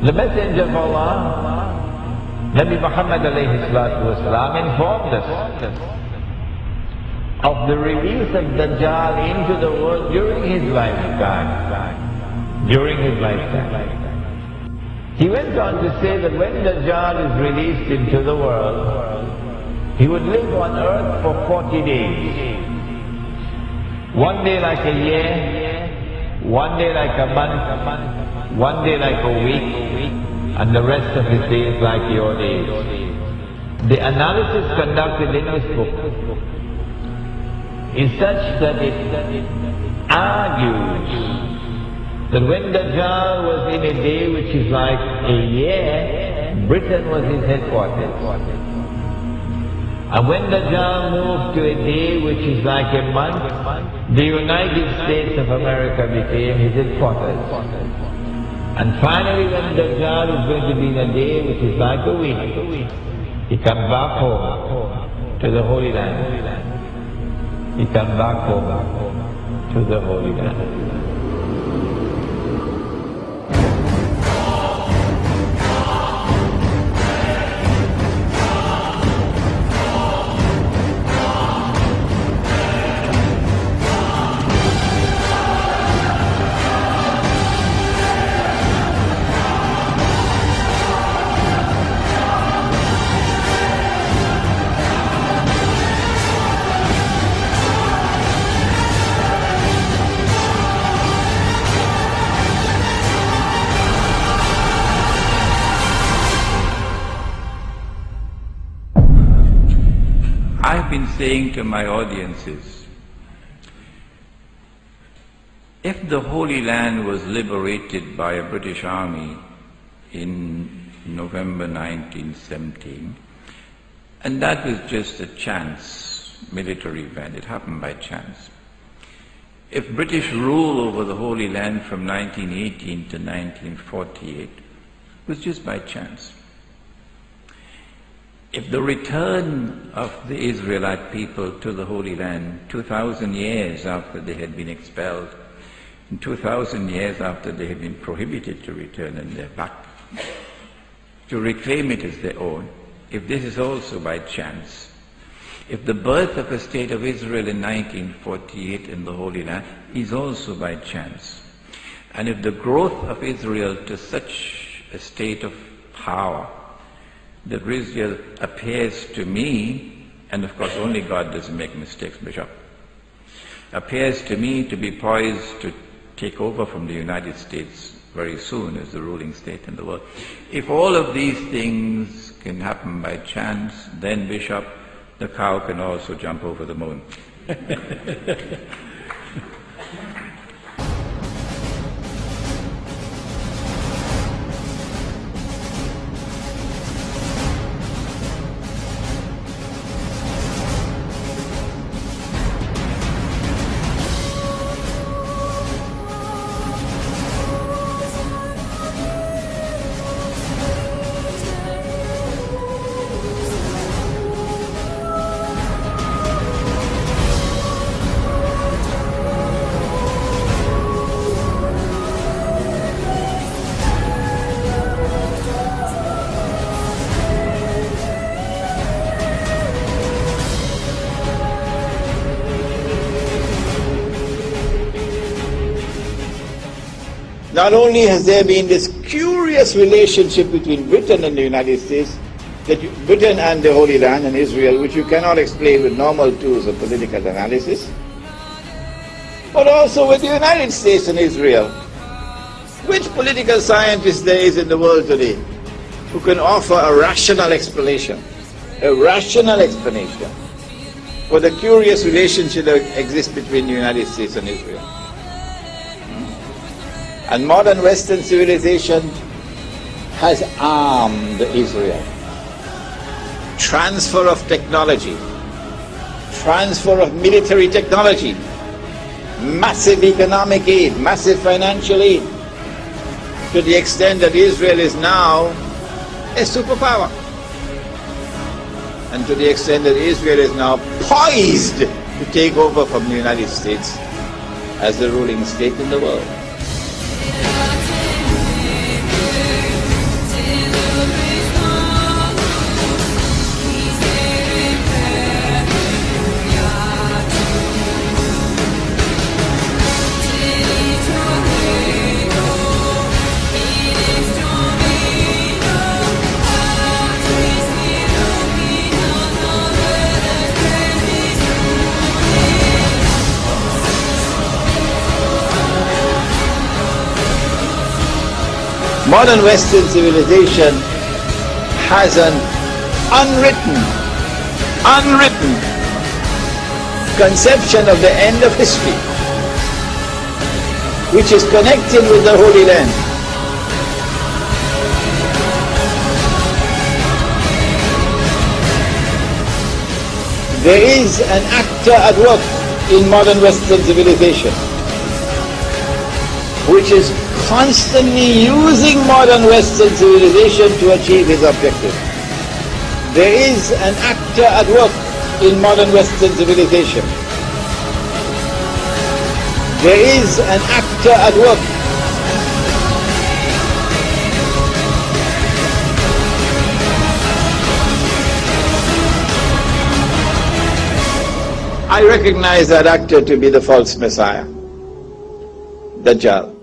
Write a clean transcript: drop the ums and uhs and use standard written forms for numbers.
The Messenger of Allah, Nabi Muhammad alayhi salatu wasalam, informed us of the release of Dajjal into the world during his lifetime. He went on to say that when Dajjal is released into the world, he would live on earth for 40 days. One day like a year, one day like a month, one day like a week, and the rest of his days like your days. The analysis conducted in this book is such that it argues that when Dajjal was in a day which is like a year, Britain was his headquarters. And when Dajjal moved to a day which is like a month, the United States of America became his headquarters. And finally when Dajjal is going to be in a day which is like a week, he comes back home to the Holy Land. He comes back home to the Holy Land. I've been saying to my audiences, if the Holy Land was liberated by a British army in November 1917, and that was just a chance military event, it happened by chance. If British rule over the Holy Land from 1918 to 1948 was just by chance. If the return of the Israelite people to the Holy Land 2,000 years after they had been expelled, and 2,000 years after they had been prohibited to return and they're back, to reclaim it as their own, if this is also by chance, if the birth of a state of Israel in 1948 in the Holy Land is also by chance, and if the growth of Israel to such a state of power that Israel appears to me, and of course only God doesn't make mistakes, Bishop, appears to me to be poised to take over from the United States very soon as the ruling state in the world. If all of these things can happen by chance, then Bishop, the cow can also jump over the moon. Not only has there been this curious relationship between Britain and the United States, Britain and the Holy Land and Israel, which you cannot explain with normal tools of political analysis, but also with the United States and Israel. Which political scientist there is in the world today who can offer a rational explanation for the curious relationship that exists between the United States and Israel? And modern Western civilization has armed Israel. Transfer of technology, transfer of military technology, massive economic aid, massive financial aid, to the extent that Israel is now a superpower. And to the extent that Israel is now poised to take over from the United States as the ruling state in the world. Modern Western civilization has an unwritten conception of the end of history, which is connected with the Holy Land. There is an actor at work in modern Western civilization, which is constantly using modern Western civilization to achieve his objective. There is an actor at work in modern Western civilization. There is an actor at work. I recognize that actor to be the false Messiah, Dajjal.